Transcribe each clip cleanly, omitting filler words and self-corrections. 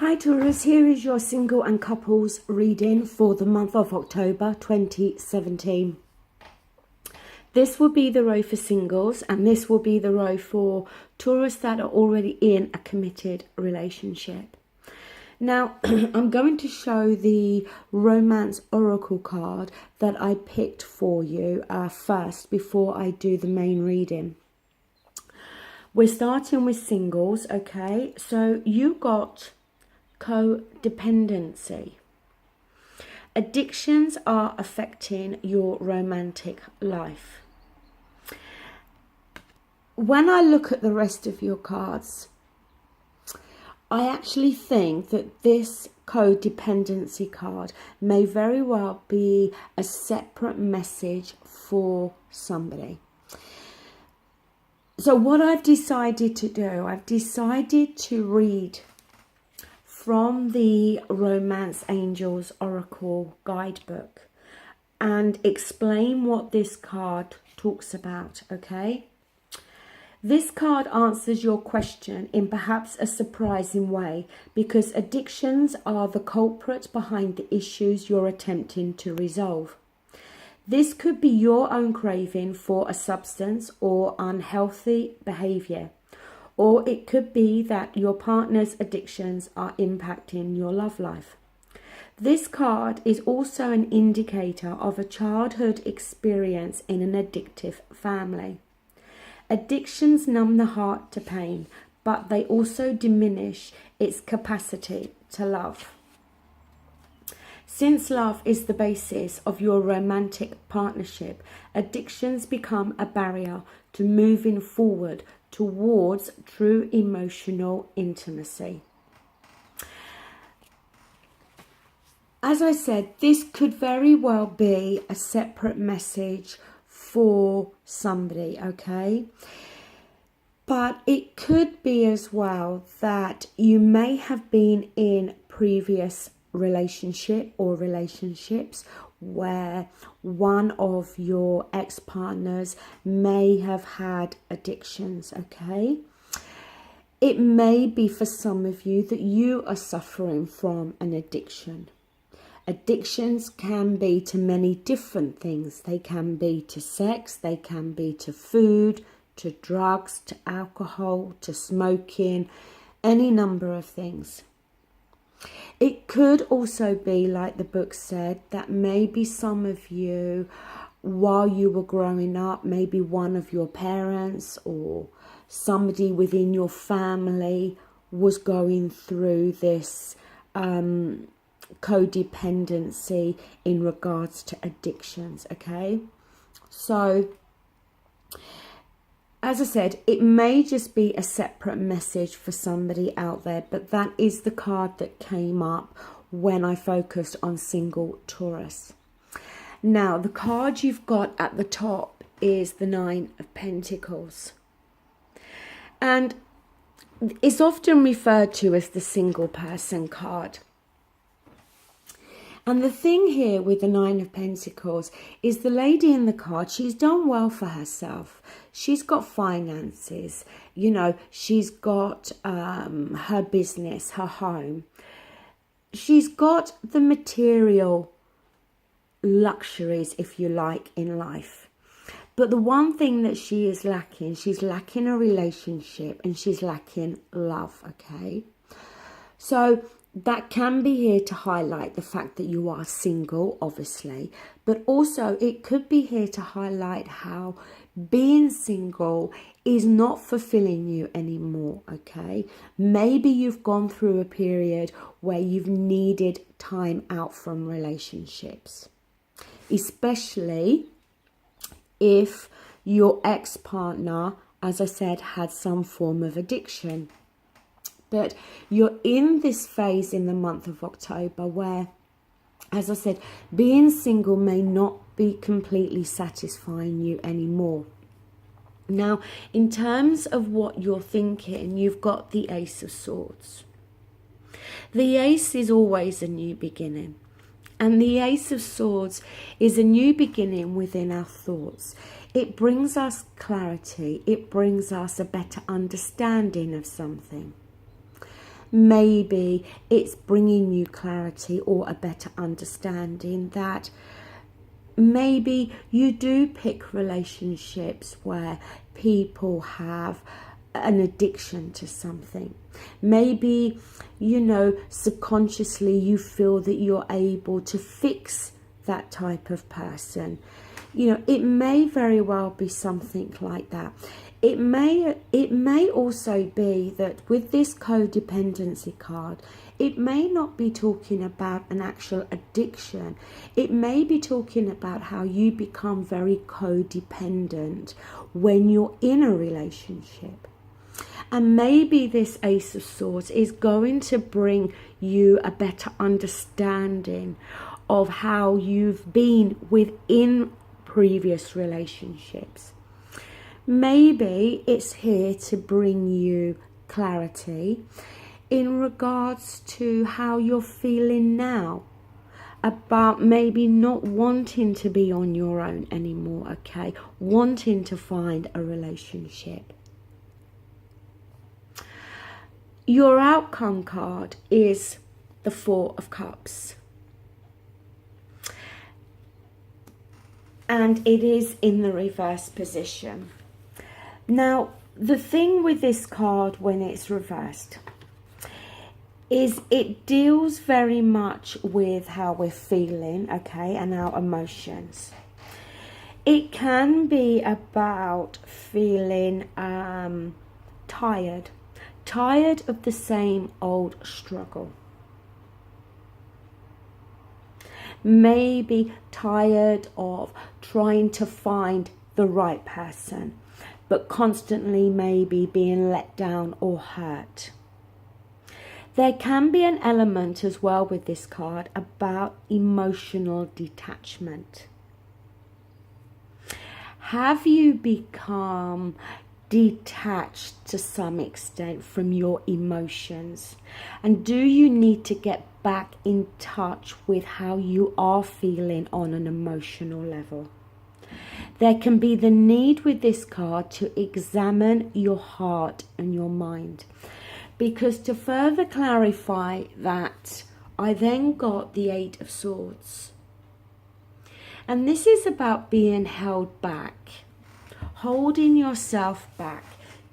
Hi Taurus, here is your single and couples reading for the month of October 2017. This will be the row for singles, and this will be the row for Taurus that are already in a committed relationship. Now, I'm going to show the romance oracle card that I picked for you first before I do the main reading. We're starting with singles, okay? So you got codependency. Addictions are affecting your romantic life. When I look at the rest of your cards, I actually think that this codependency card may very well be a separate message for somebody. So what I've decided to do, I've decided to read from the Romance Angels Oracle Guidebook and explain what this card talks about, okay? This card answers your question in perhaps a surprising way, because addictions are the culprit behind the issues you're attempting to resolve. This could be your own craving for a substance or unhealthy behavior. Or it could be that your partner's addictions are impacting your love life. This card is also an indicator of a childhood experience in an addictive family. Addictions numb the heart to pain, but they also diminish its capacity to love. Since love is the basis of your romantic partnership, addictions become a barrier to moving forward towards true emotional intimacy. As I said, this could very well be a separate message for somebody, okay? But it could be as well that you may have been in previous relationship or relationships where one of your ex-partners may have had addictions, okay? It may be for some of you that you are suffering from an addiction. Addictions can be to many different things. They can be to sex, they can be to food, to drugs, to alcohol, to smoking, any number of things. It could also be, like the book said, that maybe some of you, while you were growing up, maybe one of your parents or somebody within your family was going through this codependency in regards to addictions, okay? So, as I said, it may just be a separate message for somebody out there, but that is the card that came up when I focused on single Taurus. Now, the card you've got at the top is the 9 of Pentacles. And it's often referred to as the single person card. And the thing here with the 9 of Pentacles is the lady in the card, she's done well for herself. She's got finances, you know, she's got her business, her home. She's got the material luxuries, if you like, in life. But the one thing that she is lacking, she's lacking a relationship and she's lacking love, okay? So that can be here to highlight the fact that you are single, obviously, but also it could be here to highlight how being single is not fulfilling you anymore, okay? Maybe you've gone through a period where you've needed time out from relationships, especially if your ex-partner, as I said, had some form of addiction. But you're in this phase in the month of October where, as I said, being single may not be completely satisfying you anymore. Now, in terms of what you're thinking, you've got the Ace of Swords. The Ace is always a new beginning. And the Ace of Swords is a new beginning within our thoughts. It brings us clarity. It brings us a better understanding of something. Maybe it's bringing you clarity or a better understanding that maybe you do pick relationships where people have an addiction to something. Maybe, subconsciously you feel that you're able to fix that type of person. It may very well be something like that. It may also be that with this codependency card, it may not be talking about an actual addiction. It may be talking about how you become very codependent when you're in a relationship. And maybe this Ace of Swords is going to bring you a better understanding of how you've been within previous relationships. Maybe it's here to bring you clarity in regards to how you're feeling now about maybe not wanting to be on your own anymore, okay? Wanting to find a relationship. Your outcome card is the Four of Cups. And it is in the reverse position. Now, the thing with this card when it's reversed is it deals very much with how we're feeling, okay, and our emotions. It can be about feeling tired of the same old struggle. Maybe tired of trying to find the right person, but constantly maybe being let down or hurt. There can be an element as well with this card about emotional detachment. Have you become detached to some extent from your emotions? And do you need to get back in touch with how you are feeling on an emotional level? There can be the need with this card to examine your heart and your mind. Because to further clarify that, I then got the Eight of Swords. And this is about being held back, holding yourself back,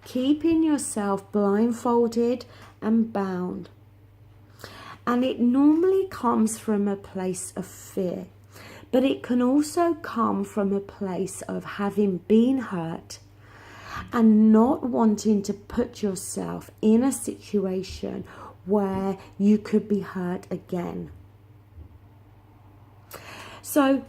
keeping yourself blindfolded and bound. And it normally comes from a place of fear, but it can also come from a place of having been hurt and not wanting to put yourself in a situation where you could be hurt again. So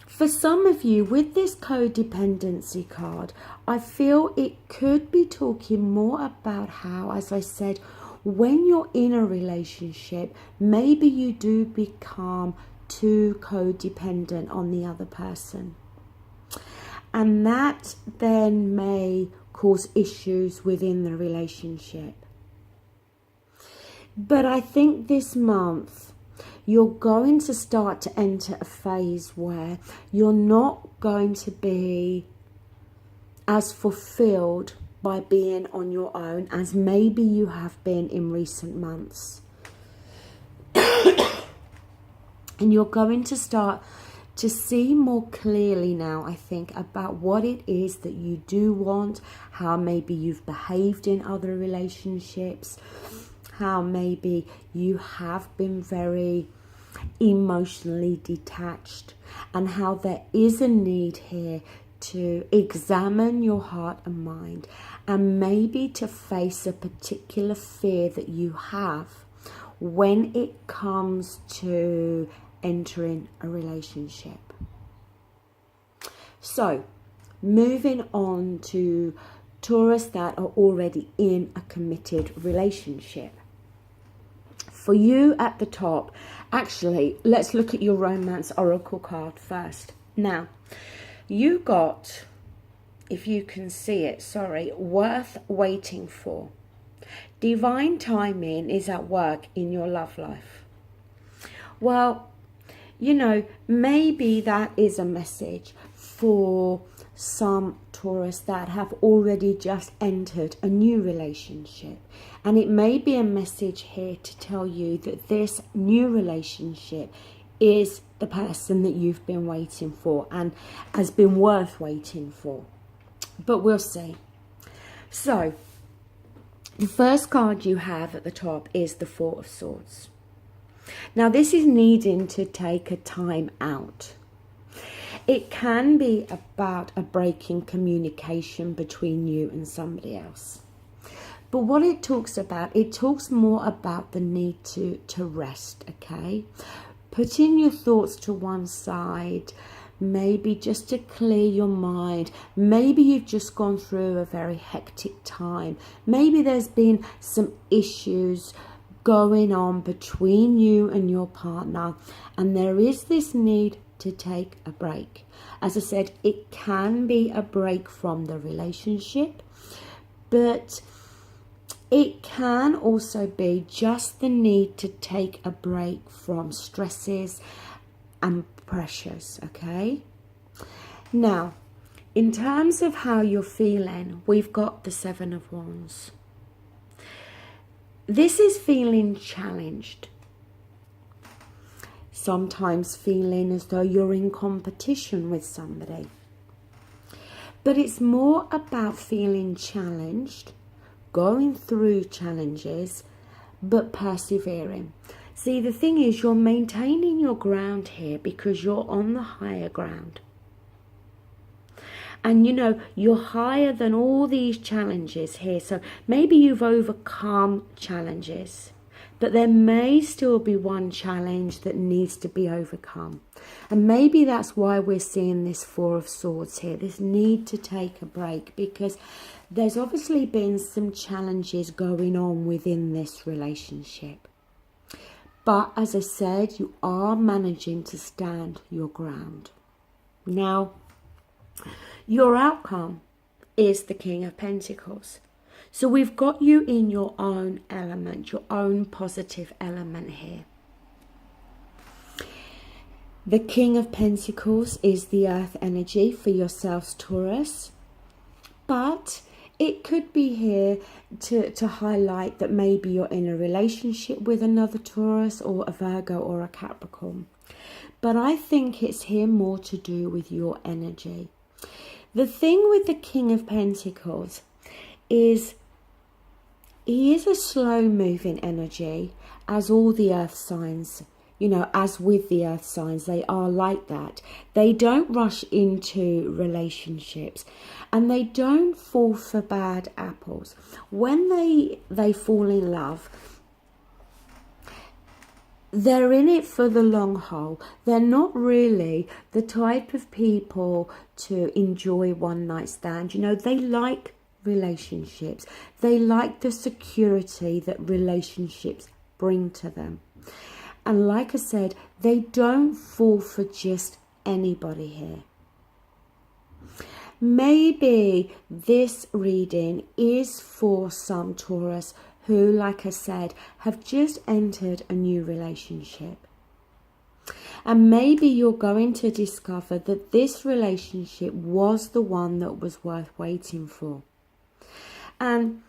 for some of you with this codependency card, I feel it could be talking more about how, as I said, when you're in a relationship, maybe you do become too codependent on the other person. And that then may cause issues within the relationship. But I think this month, you're going to start to enter a phase where you're not going to be as fulfilled by being on your own as maybe you have been in recent months. And you're going to start to see more clearly now, I think, about what it is that you do want, how maybe you've behaved in other relationships, how maybe you have been very emotionally detached, and how there is a need here to examine your heart and mind, and maybe to face a particular fear that you have when it comes to entering a relationship. So, moving on to Taurus that are already in a committed relationship. For you at the top, actually, let's look at your romance oracle card first. Now, you got, if you can see it, worth waiting for. Divine timing is at work in your love life. Well, maybe that is a message for some Taurus that have already just entered a new relationship. And it may be a message here to tell you that this new relationship is the person that you've been waiting for and has been worth waiting for. But we'll see. So, the first card you have at the top is the Four of Swords. Now, this is needing to take a time out. It can be about a break in communication between you and somebody else. But what it talks more about the need to rest, okay? Putting your thoughts to one side, maybe just to clear your mind. Maybe you've just gone through a very hectic time. Maybe there's been some issues going on between you and your partner, and there is this need to take a break. As I said, it can be a break from the relationship, but it can also be just the need to take a break from stresses and pressures, okay? Now, in terms of how you're feeling, we've got the Seven of Wands. This is feeling challenged. Sometimes feeling as though you're in competition with somebody. But it's more about feeling challenged, going through challenges, but persevering. See, the thing is, you're maintaining your ground here because you're on the higher ground. And you know, you're higher than all these challenges here. So maybe you've overcome challenges, but there may still be one challenge that needs to be overcome. And maybe that's why we're seeing this Four of Swords here, this need to take a break, because there's obviously been some challenges going on within this relationship. But as I said, you are managing to stand your ground. Now, your outcome is the King of Pentacles. So we've got you in your own element, your own positive element here. The King of Pentacles is the earth energy for yourselves, Taurus. But it could be here to highlight that maybe you're in a relationship with another Taurus or a Virgo or a Capricorn. But I think it's here more to do with your energy. The thing with the King of Pentacles is he is a slow-moving energy, as all the earth signs, you know, as with the earth signs, they are like that. They don't rush into relationships and they don't fall for bad apples. When they fall in love, they're in it for the long haul. They're not really the type of people to enjoy one night stand. You know, they like relationships. They like the security that relationships bring to them. And like I said, they don't fall for just anybody here. Maybe this reading is for some Taurus who, like I said, have just entered a new relationship. And maybe you're going to discover that this relationship was the one that was worth waiting for. And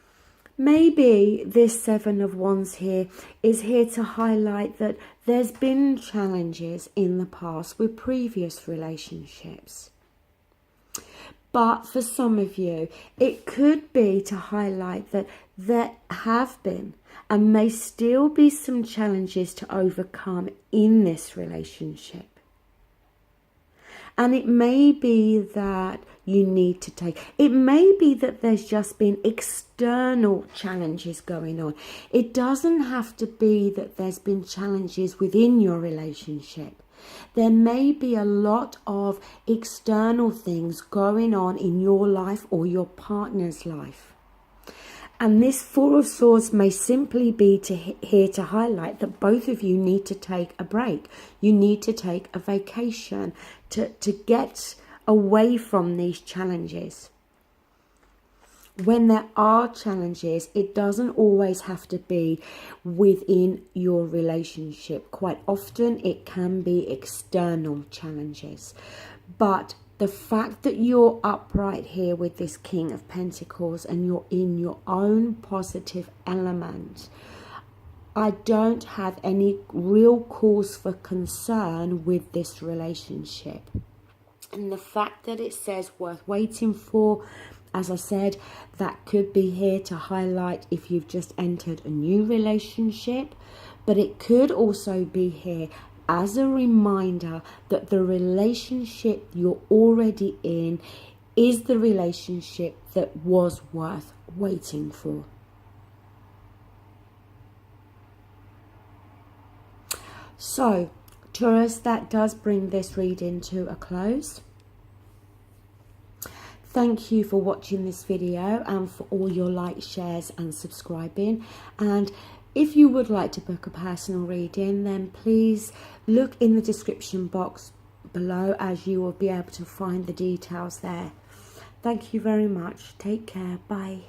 maybe this Seven of Wands here is here to highlight that there's been challenges in the past with previous relationships. But for some of you, it could be to highlight that there have been and may still be some challenges to overcome in this relationship. And it may be that you need to it may be that there's just been external challenges going on. It doesn't have to be that there's been challenges within your relationship. There may be a lot of external things going on in your life or your partner's life. And this Four of Swords may simply be here to highlight that both of you need to take a break. You need to take a vacation to get away from these challenges. When there are challenges, it doesn't always have to be within your relationship. Quite often it can be external challenges. But The fact that you're upright here with this King of Pentacles and you're in your own positive element, I don't have any real cause for concern with this relationship. And the fact that it says worth waiting for, as I said, that could be here to highlight if you've just entered a new relationship, but it could also be here as a reminder that the relationship you're already in is the relationship that was worth waiting for. So, Taurus, that does bring this reading to a close. Thank you for watching this video and for all your likes, shares and subscribing. And if you would like to book a personal reading, then please look in the description box below, as you will be able to find the details there. Thank you very much. Take care. Bye.